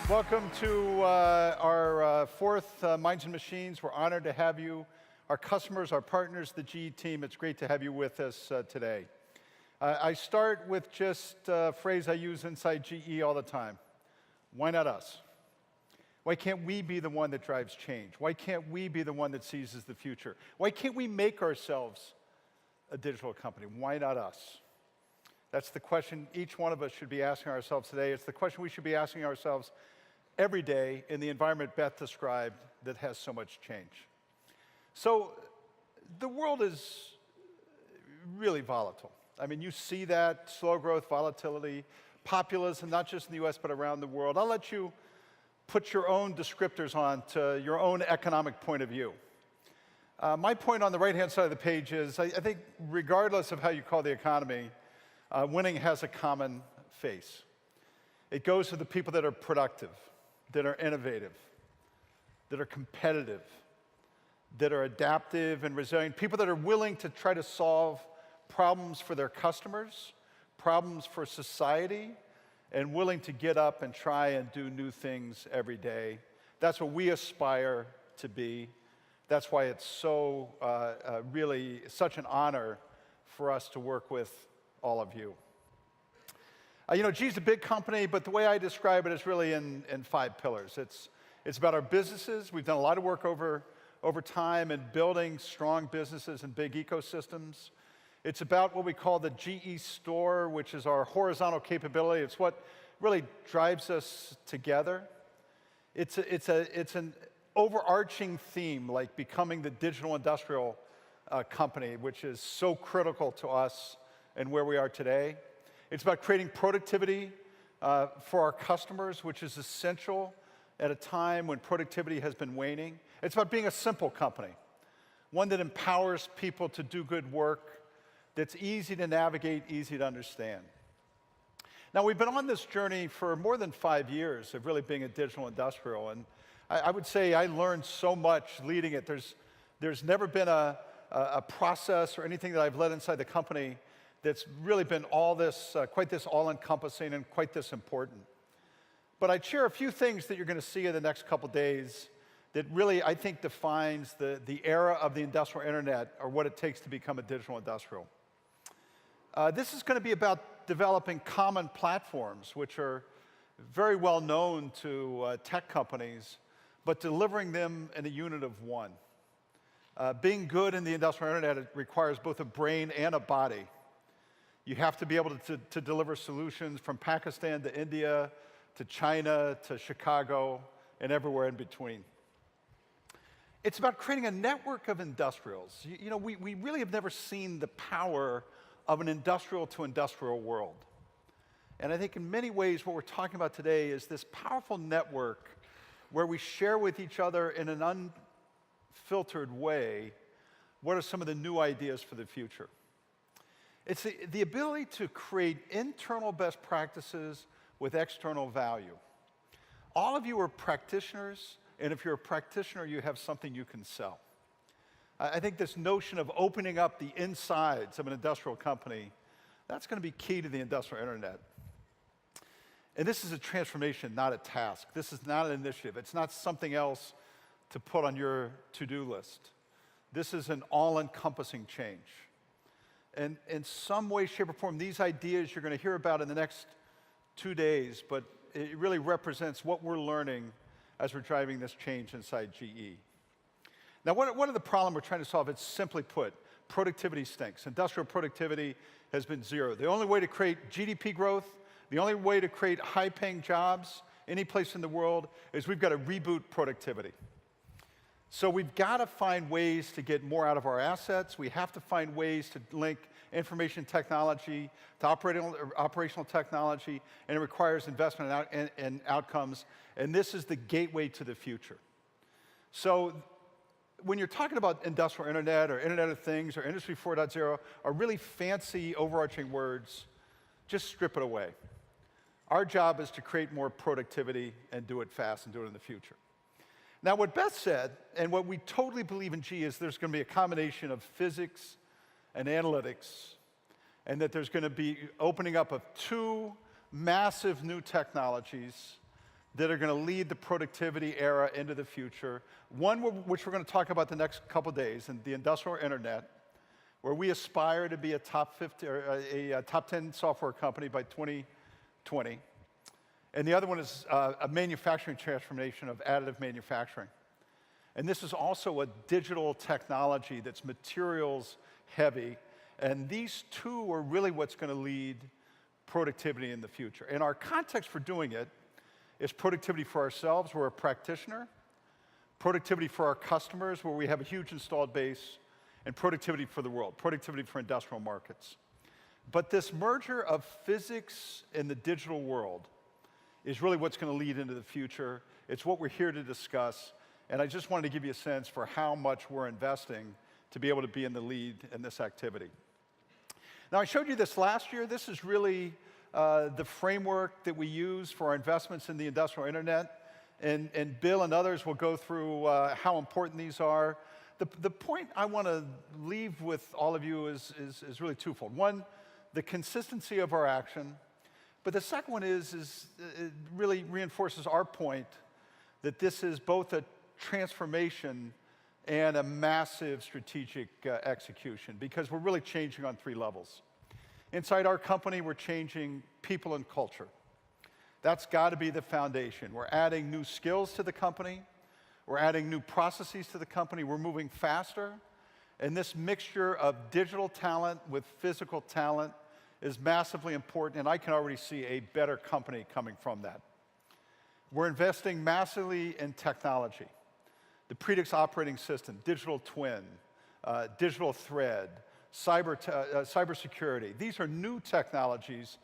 Welcome to our fourth Minds and Machines. We're honored to have you, our customers, our partners, the GE team. It's great to have you with us today. I start with just a phrase I use inside GE all the time. Why not us? Why can't we be the one that drives change? Why can't we be the one that seizes the future? Why can't we make ourselves a digital company? Why not us? That's the question each one of us should be asking ourselves today. It's the question we should be asking ourselves every day in the environment Beth described that has so much change. So the world is really volatile. I mean, you see that, slow growth, volatility, populism, not just in the US, but around the world. I'll let you put your own descriptors on to your own economic point of view. My point on the right-hand side of the page is, I think regardless of how you call the economy, winning has a common face. It goes to the people that are productive, that are innovative, that are competitive, that are adaptive and resilient, people that are willing to try to solve problems for their customers, problems for society, and willing to get up and try and do new things every day. That's what we aspire to be. That's why it's so really such an honor for us to work with all of you. GE's a big company, but the way I describe it is really in five pillars. It's about our businesses. We've done a lot of work over time in building strong businesses and big ecosystems. It's about what we call the GE Store, which is our horizontal capability. It's what really drives us together. It's an overarching theme, like becoming the digital industrial company, which is so critical to us and where we are today. It's about creating productivity for our customers, which is essential at a time when productivity has been waning. It's about being a simple company, one that empowers people to do good work, that's easy to navigate, easy to understand. Now, we've been on this journey for more than 5 years of really being a digital industrial, and I would say I learned so much leading it. There's never been a process or anything that I've led inside the company that's really been quite this all-encompassing and quite this important. But I'd share a few things that you're going to see in the next couple days that really, I think, defines the era of the industrial internet, or what it takes to become a digital industrial. This is going to be about developing common platforms, which are very well known to tech companies, but delivering them in a unit of one. Being good in the industrial internet, it requires both a brain and a body. You have to be able to deliver solutions from Pakistan to India, to China, to Chicago, and everywhere in between. It's about creating a network of industrials. We really have never seen the power of an industrial to industrial world. And I think in many ways what we're talking about today is this powerful network where we share with each other in an unfiltered way what are some of the new ideas for the future. It's the ability to create internal best practices with external value. All of you are practitioners, and if you're a practitioner, you have something you can sell. I think this notion of opening up the insides of an industrial company, that's going to be key to the industrial internet. And this is a transformation, not a task. This is not an initiative. It's not something else to put on your to-do list. This is an all-encompassing change. And in some way, shape, or form, these ideas you're going to hear about in the next 2 days, but it really represents what we're learning as we're driving this change inside GE. Now, what are the problem we're trying to solve? It's simply put, productivity stinks. Industrial productivity has been zero. The only way to create GDP growth, the only way to create high-paying jobs any place in the world is we've got to reboot productivity. So we've got to find ways to get more out of our assets. We have to find ways to link information technology to operational technology, and it requires investment and outcomes, and this is the gateway to the future. So when you're talking about industrial internet or Internet of Things or Industry 4.0 or really fancy overarching words, just strip it away. Our job is to create more productivity and do it fast and do it in the future. Now, what Beth said, and what we totally believe in GE, is there's going to be a combination of physics and analytics, and that there's going to be opening up of two massive new technologies that are going to lead the productivity era into the future. One which we're going to talk about the next couple days, in the industrial internet, where we aspire to be a top 50 or a top 10 software company by 2020. And the other one is a manufacturing transformation of additive manufacturing. And this is also a digital technology that's materials heavy. And these two are really what's going to lead productivity in the future. And our context for doing it is productivity for ourselves, we're a practitioner, productivity for our customers, where we have a huge installed base, and productivity for the world, productivity for industrial markets. But this merger of physics and the digital world is really what's going to lead into the future. It's what we're here to discuss, and I just wanted to give you a sense for how much we're investing to be able to be in the lead in this activity. Now, I showed you this last year. This is really the framework that we use for our investments in the industrial internet, and Bill and others will go through how important these are. The point I want to leave with all of you is really twofold. One, the consistency of our action, but the second one is it really reinforces our point that this is both a transformation and a massive strategic execution, because we're really changing on three levels. Inside our company, we're changing people and culture. That's got to be the foundation. We're adding new skills to the company. We're adding new processes to the company. We're moving faster. And this mixture of digital talent with physical talent is massively important, and I can already see a better company coming from that. We're investing massively in technology. The Predix operating system, digital twin, digital thread, cybersecurity. These are new technologies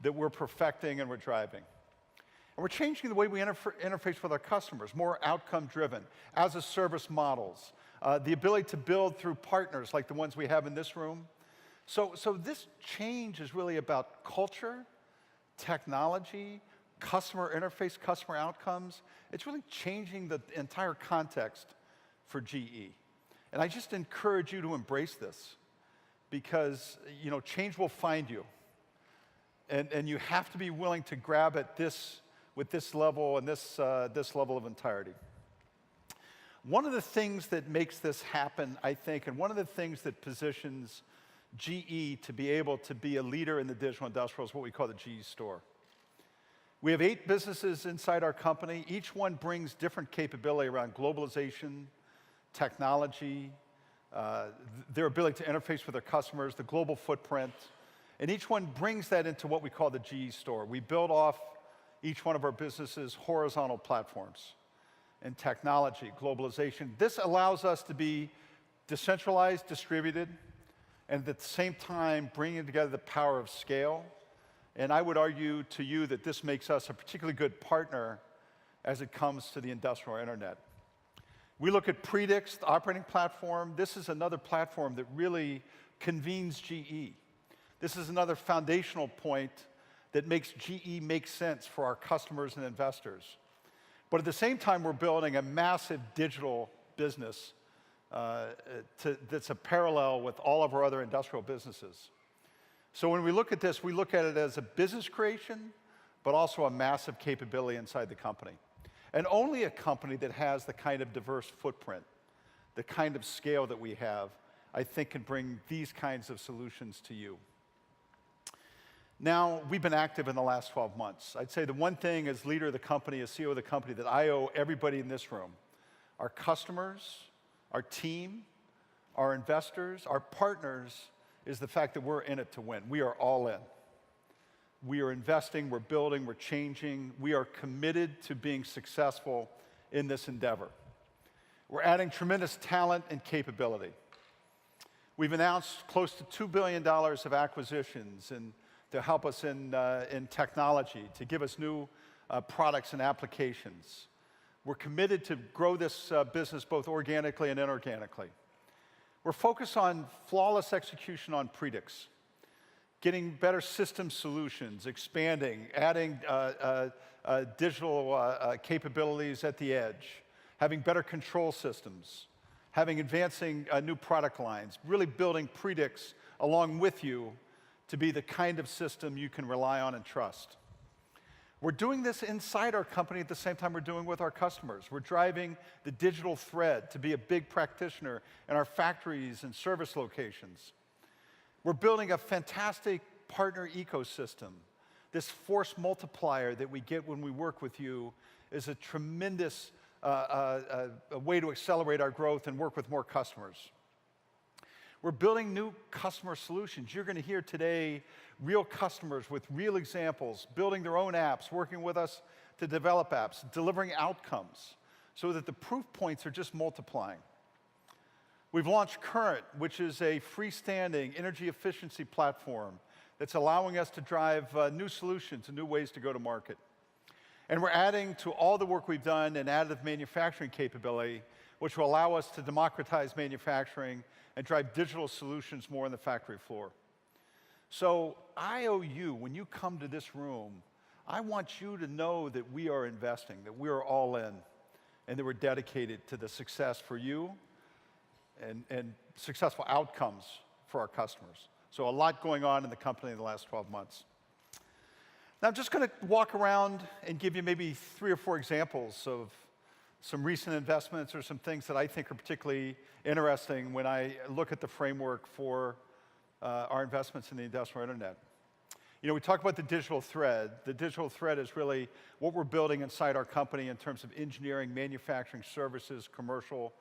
that we're perfecting and we're driving. And we're changing the way we interface with our customers, more outcome-driven, as-a-service models, the ability to build through partners like the ones we have in this room. So this change is really about culture, technology, customer interface, customer outcomes. It's really changing the entire context for GE. And I just encourage you to embrace this, because change will find you. And you have to be willing to grab at this with this level and this level of entirety. One of the things that makes this happen, I think, and one of the things that positions GE to be able to be a leader in the digital industrial is what we call the GE Store. We have 8 businesses inside our company. Each one brings different capability around globalization, technology, their ability to interface with their customers, the global footprint, and each one brings that into what we call the GE Store. We build off each one of our businesses horizontal platforms in technology, globalization. This allows us to be decentralized, distributed, and at the same time bringing together the power of scale. And I would argue to you that this makes us a particularly good partner as it comes to the industrial internet. We look at Predix, the operating platform. This is another platform that really convenes GE. This is another foundational point that makes GE make sense for our customers and investors. But at the same time, we're building a massive digital business that's a parallel with all of our other industrial businesses. So when we look at this, we look at it as a business creation, but also a massive capability inside the company. And only a company that has the kind of diverse footprint, the kind of scale that we have, I think can bring these kinds of solutions to you. Now, we've been active in the last 12 months. I'd say the one thing as leader of the company, as CEO of the company, that I owe everybody in this room, our customers, our team, our investors, our partners, is the fact that we're in it to win. We are all in. We are investing, we're building, we're changing. We are committed to being successful in this endeavor. We're adding tremendous talent and capability. We've announced close to $2 billion of acquisitions and to help us in technology, to give us new products and applications. We're committed to grow this business both organically and inorganically. We're focused on flawless execution on Predix, getting better system solutions, expanding, adding digital capabilities at the edge, having better control systems, advancing new product lines, really building Predix along with you to be the kind of system you can rely on and trust. We're doing this inside our company at the same time we're doing with our customers. We're driving the digital thread to be a big practitioner in our factories and service locations. We're building a fantastic partner ecosystem. This force multiplier that we get when we work with you is a tremendous a way to accelerate our growth and work with more customers. We're building new customer solutions. You're going to hear today real customers with real examples, building their own apps, working with us to develop apps, delivering outcomes so that the proof points are just multiplying. We've launched Current, which is a freestanding energy efficiency platform that's allowing us to drive new solutions and new ways to go to market. And we're adding to all the work we've done in additive manufacturing capability, which will allow us to democratize manufacturing and drive digital solutions more on the factory floor. So I owe you, when you come to this room, I want you to know that we are investing, that we are all in, and that we're dedicated to the success for you and successful outcomes for our customers. So a lot going on in the company in the last 12 months. Now I'm just going to walk around and give you maybe 3 or 4 examples of some recent investments or some things that I think are particularly interesting when I look at the framework for our investments in the industrial internet. You know, we talk about the digital thread. The digital thread is really what we're building inside our company in terms of engineering, manufacturing, services, commercial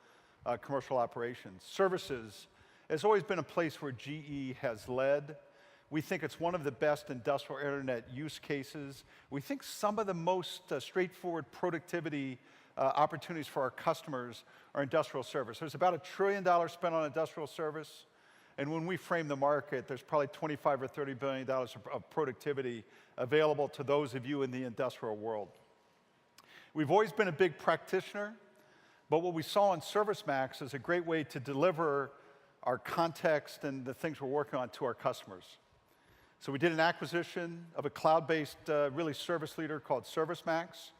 operations. Services has always been a place where GE has led. We think it's one of the best industrial internet use cases. We think some of the most straightforward productivity opportunities for our customers are industrial service. There's about $1 trillion spent on industrial service. And when we frame the market, there's probably $25 or $30 billion of productivity available to those of you in the industrial world. We've always been a big practitioner, but what we saw in ServiceMax is a great way to deliver our context and the things we're working on to our customers. So we did an acquisition of a cloud-based, really service leader called ServiceMax.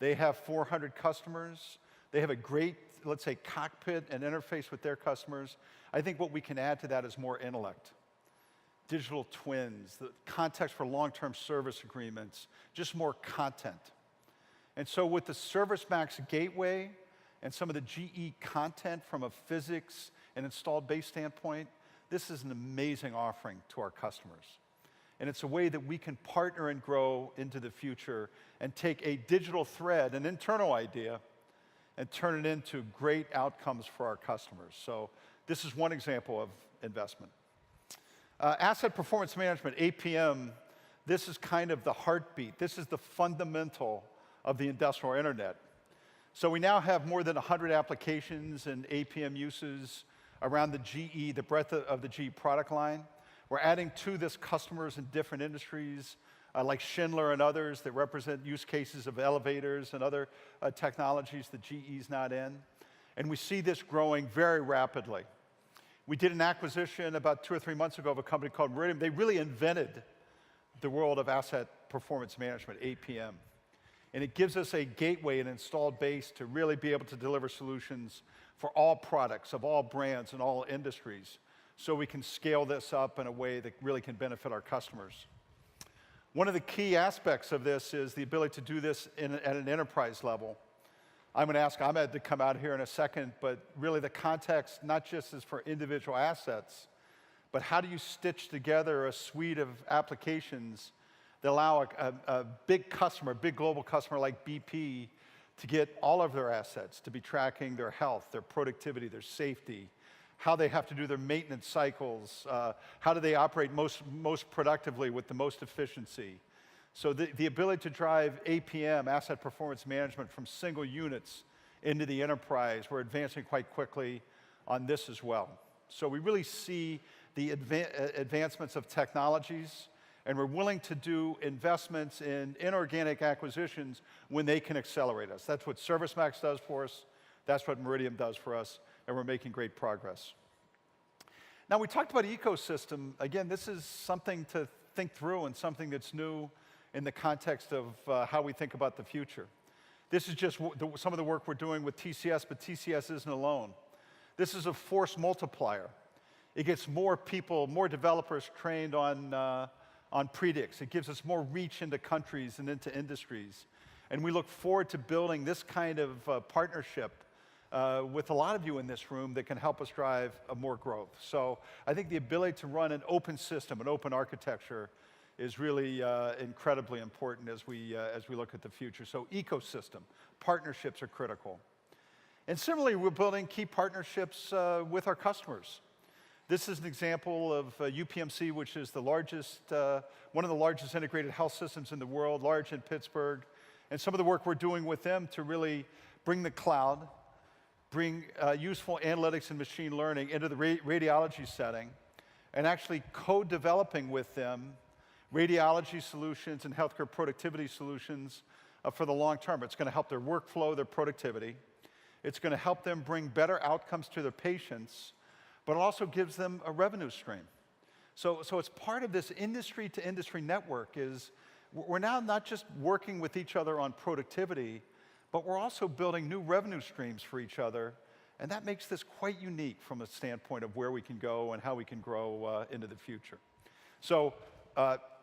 They have 400 customers. They have a great, let's say, cockpit and interface with their customers. I think what we can add to that is more intellect. Digital twins, the context for long-term service agreements, just more content. And so with the ServiceMax gateway and some of the GE content from a physics and installed base standpoint, this is an amazing offering to our customers. And it's a way that we can partner and grow into the future and take a digital thread, an internal idea, and turn it into great outcomes for our customers. So this is one example of investment. Asset performance management, APM, this is kind of the heartbeat. This is the fundamental of the industrial internet. So we now have more than 100 applications and APM uses around the GE, the breadth of the GE product line. We're adding to this customers in different industries, like Schindler and others that represent use cases of elevators and other technologies that GE's not in. And we see this growing very rapidly. We did an acquisition about 2 or 3 months ago of a company called Meridian. They really invented the world of asset performance management, APM. And it gives us a gateway, an installed base to really be able to deliver solutions for all products of all brands and all industries, so we can scale this up in a way that really can benefit our customers. One of the key aspects of this is the ability to do this at an enterprise level. I'm going to ask Ahmed to come out here in a second, but really the context not just is for individual assets, but how do you stitch together a suite of applications that allow a big customer, a big global customer like BP, to get all of their assets, to be tracking their health, their productivity, their safety, how they have to do their maintenance cycles, how do they operate most productively with the most efficiency. So the ability to drive APM, asset performance management, from single units into the enterprise, we're advancing quite quickly on this as well. So we really see the advancements of technologies, and we're willing to do investments in inorganic acquisitions when they can accelerate us. That's what ServiceMax does for us. That's what Meridian does for us, and we're making great progress. Now, we talked about ecosystem. Again, this is something to think through and something that's new in the context of how we think about the future. This is just some of the work we're doing with TCS, but TCS isn't alone. This is a force multiplier. It gets more people, more developers trained on on Predix. It gives us more reach into countries and into industries. And we look forward to building this kind of partnership with a lot of you in this room that can help us drive more growth. So I think the ability to run an open system, an open architecture, is really incredibly important as we look at the future. So ecosystem, partnerships are critical. And similarly, we're building key partnerships with our customers. This is an example of UPMC, which is the largest, one of the largest integrated health systems in the world, large in Pittsburgh, and some of the work we're doing with them to really bring the cloud, bring useful analytics and machine learning into the radiology setting, and actually co-developing with them radiology solutions and healthcare productivity solutions for the long term. It's going to help their workflow, their productivity. It's going to help them bring better outcomes to their patients, but it also gives them a revenue stream. So it's part of this industry-to-industry network is we're now not just working with each other on productivity, but we're also building new revenue streams for each other, and that makes this quite unique from a standpoint of where we can go and how we can grow into the future. So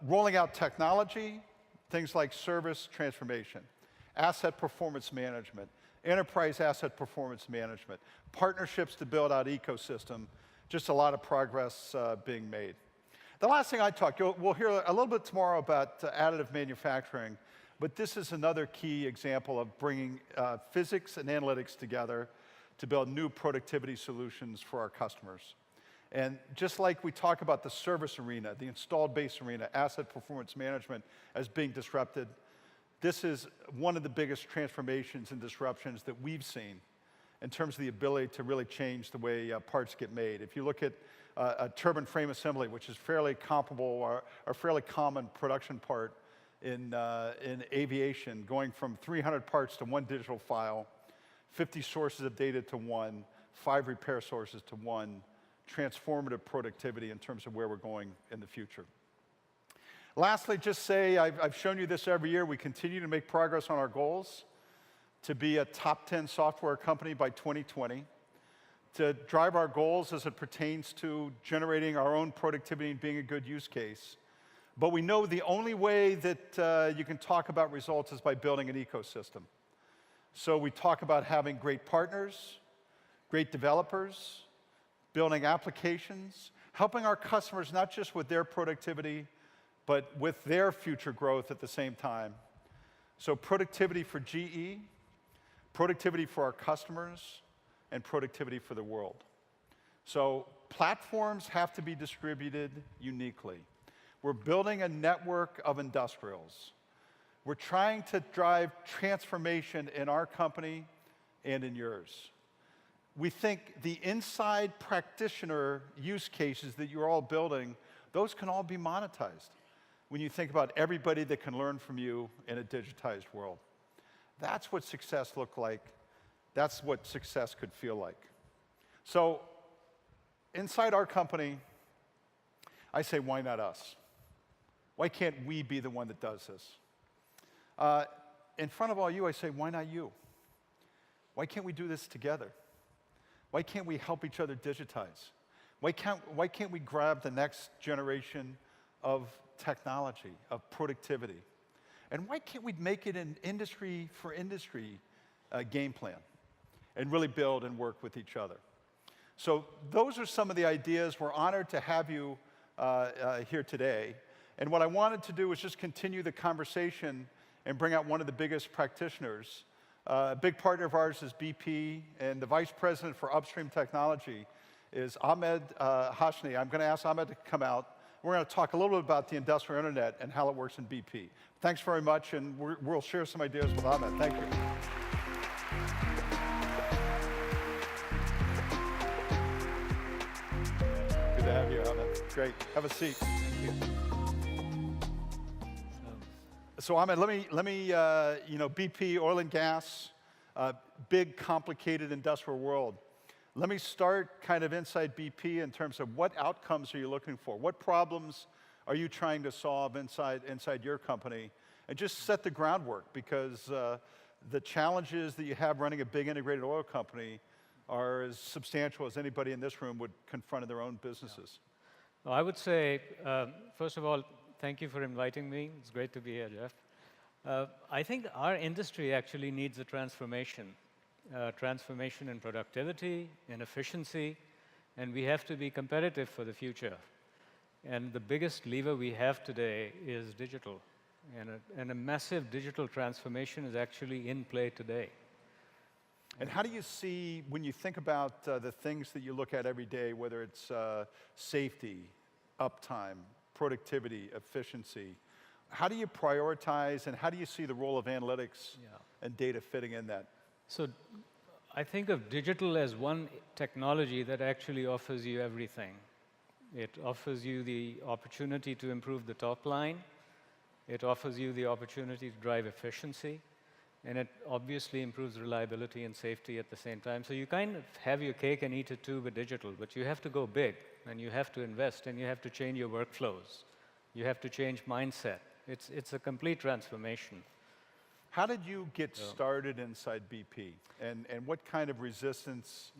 rolling out technology, things like service transformation, asset performance management, enterprise asset performance management, partnerships to build out ecosystem, just a lot of progress being made. The last thing I talk, we'll hear a little bit tomorrow about additive manufacturing, but this is another key example of bringing physics and analytics together to build new productivity solutions for our customers. And just like we talk about the service arena, the installed base arena, asset performance management as being disrupted, this is one of the biggest transformations and disruptions that we've seen in terms of the ability to really change the way parts get made. If you look at a turbine frame assembly, which is fairly comparable or fairly common production part in aviation, going from 300 parts to one digital file, 50 sources of data to one, 5 repair sources to one, transformative productivity in terms of where we're going in the future. Lastly, just say, I've shown you this every year, we continue to make progress on our goals to be a top 10 software company by 2020, to drive our goals as it pertains to generating our own productivity and being a good use case. But we know the only way that you can talk about results is by building an ecosystem. So we talk about having great partners, great developers, building applications, helping our customers not just with their productivity, but with their future growth at the same time. So productivity for GE, productivity for our customers, and productivity for the world. So platforms have to be distributed uniquely. We're building a network of industrials. We're trying to drive transformation in our company and in yours. We think the inside practitioner use cases that you're all building, those can all be monetized when you think about everybody that can learn from you in a digitized world. That's what success looked like. That's what success could feel like. So inside our company, I say, why not us? Why can't we be the one that does this? In front of all you, I say, why not you? Why can't we do this together? Why can't we help each other digitize? Why can't we grab the next generation of technology, of productivity? And why can't we make it an industry for industry game plan and really build and work with each other? So those are some of the ideas. We're honored to have you here today. And what I wanted to do was just continue the conversation and bring out one of the biggest practitioners. A big partner of ours is BP, and the Vice President for Upstream Technology is Ahmed Hashni. I'm going to ask Ahmed to come out. We're going to talk a little bit about the industrial internet and how it works in BP. Thanks very much, and we'll share some ideas with Ahmed. Thank you. Good to have you, Ahmed. Great. Have a seat. Thank you. So Ahmed, let me BP, oil and gas, big, complicated industrial world. Let me start kind of inside BP in terms of what outcomes are you looking for? What problems are you trying to solve inside your company? And just set the groundwork, because the challenges that you have running a big integrated oil company are as substantial as anybody in this room would confront in their own businesses. Well, I would say, first of all, thank you for inviting me. It's great to be here, Jeff. I think our industry actually needs a transformation in productivity, in efficiency, and we have to be competitive for the future. And the biggest lever we have today is digital. And a massive digital transformation is actually in play today. And how do you see, when you think about the things that you look at every day, whether it's safety, uptime, productivity, efficiency, how do you prioritize and how do you see the role of analytics and data fitting in that? So I think of digital as one technology that actually offers you everything. It offers you the opportunity to improve the top line. It offers you the opportunity to drive efficiency. And it obviously improves reliability and safety at the same time. So you kind of have your cake and eat it too with digital, but you have to go big, and you have to invest, and you have to change your workflows. You have to change mindset. It's a complete transformation. How did you get started inside BP? And what kind of resistance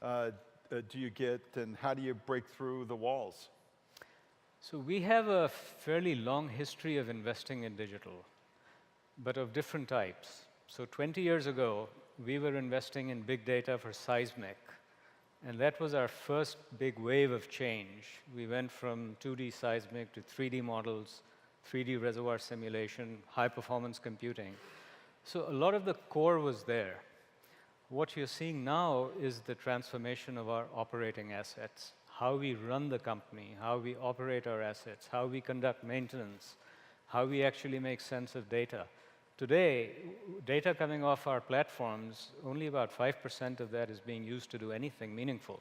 do you get, and how do you break through the walls? So we have a fairly long history of investing in digital, but of different types. So 20 years ago, we were investing in big data for seismic, and that was our first big wave of change. We went from 2D seismic to 3D models, 3D reservoir simulation, high-performance computing. So a lot of the core was there. What you're seeing now is the transformation of our operating assets, how we run the company, how we operate our assets, how we conduct maintenance, how we actually make sense of data. Today, data coming off our platforms, only about 5% of that is being used to do anything meaningful.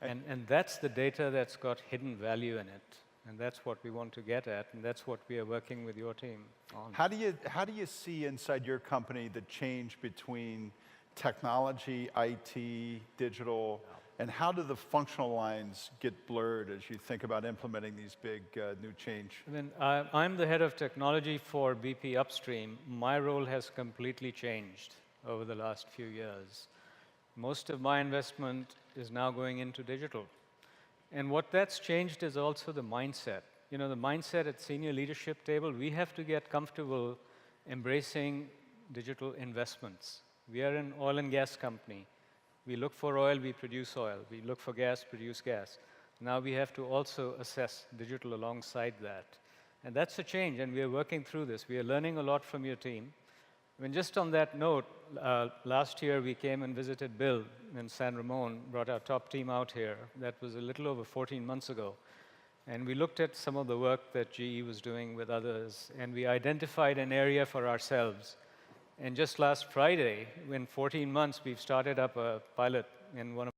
And that's the data that's got hidden value in it. And that's what we want to get at, and that's what we are working with your team on. How do you see inside your company the change between technology, IT, digital, and how do the functional lines get blurred as you think about implementing these big new change? I mean, I'm the head of technology for BP Upstream. My role has completely changed over the last few years. Most of my investment is now going into digital. And what that's changed is also the mindset. You know, the mindset at senior leadership table, we have to get comfortable embracing digital investments. We are an oil and gas company. We look for oil, we produce oil. We look for gas, produce gas. Now we have to also assess digital alongside that. And that's a change, and we are working through this. We are learning a lot from your team. I mean, just on that note, last year we came and visited Bill in San Ramon, brought our top team out here. That was a little over 14 months ago. And we looked at some of the work that GE was doing with others, and we identified an area for ourselves. And just last Friday, in 14 months, we've started up a pilot in one of